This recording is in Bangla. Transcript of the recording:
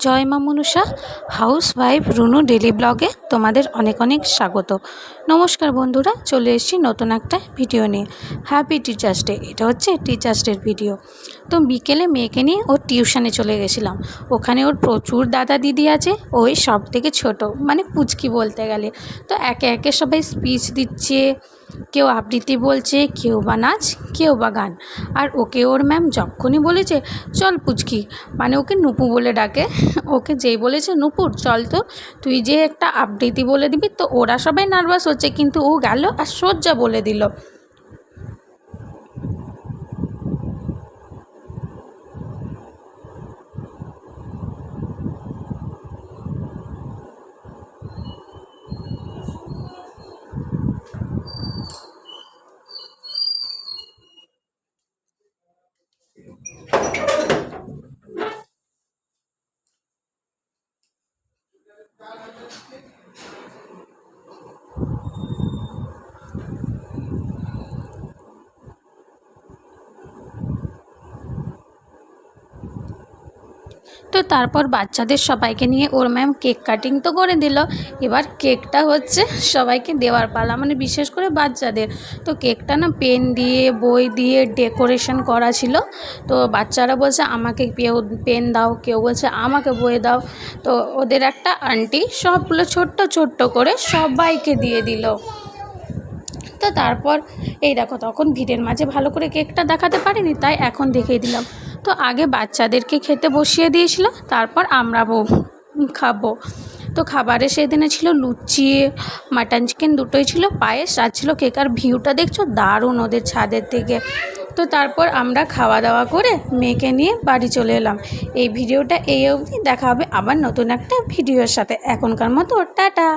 জয় মা Manasa house wife Runu daily ব্লগে তোমাদের অনেক অনেক স্বাগত। নমস্কার বন্ধুরা, চলে এসেছি নতুন একটা ভিডিও নিয়ে। Happy teachers day. এটা হচ্ছে টিচার্স ডের ভিডিও। তো বিকেলে মেয়েকে নিয়ে ওর টিউশনে চলে গেছিলাম। ওখানে ওর প্রচুর দাদা দিদি আছে। ওই সব থেকে ছোট, মানে পুচকি বলতে গেলে। তো একে একে সবাই স্পিচ দিচ্ছে, কেউ আবৃত্তি বলছে, কেউ বা নাচ, কেউ বা গান। আর ওকে ওর ম্যাম যখনই বলেছে চল পুচকি, মানে ওকে নুপু বলে ডাকে, ওকে যেই বলেছে নুপুর চল তো তুই যে একটা আবৃত্তি বলে দিবি, তো ওরা সবাই নার্ভাস হচ্ছে, কিন্তু ও গেল আর সোজা বলে দিল। তো তারপর বাচ্চাদের সবাইকে নিয়ে ওর ম্যাম কেক কাটিং তো করে দিল। এবার কেকটা হচ্ছে সবাইকে দেওয়ার পালা, মানে বিশেষ করে বাচ্চাদের। তো কেকটা না পেন দিয়ে বই দিয়ে ডেকোরেশন করা ছিল। তো বাচ্চারা বলছে আমাকে কেউ পেন দাও, কেউ বলছে আমাকে বই দাও। তো ওদের একটা আন্টি সবগুলো ছোট্ট ছোট্ট করে সবাইকে দিয়ে দিল। তো তারপর এই দেখো, তখন ভিড়ের মাঝে ভালো করে কেকটা দেখাতে পারিনি, তাই এখন দেখিয়ে দিলাম। তো আগে বাচ্চাদেরকে খেতে বসিয়ে দিয়েছিল, তারপর আমরা খাবো। তো খাবারে সেদিনে ছিল লুচি, মাটন চিকেন দুটোই ছিল, পায়েস আর ছিল কেক। আর ভিউটা দেখছো দারুণ ওদের ছাদের থেকে। তো তারপর আমরা খাওয়া দাওয়া করে মেয়েকে নিয়ে বাড়ি চলে এলাম। এই ভিডিওটা এই অবধি, দেখা হবে আবার নতুন একটা ভিডিওর সাথে। এখনকার মতো টাটা।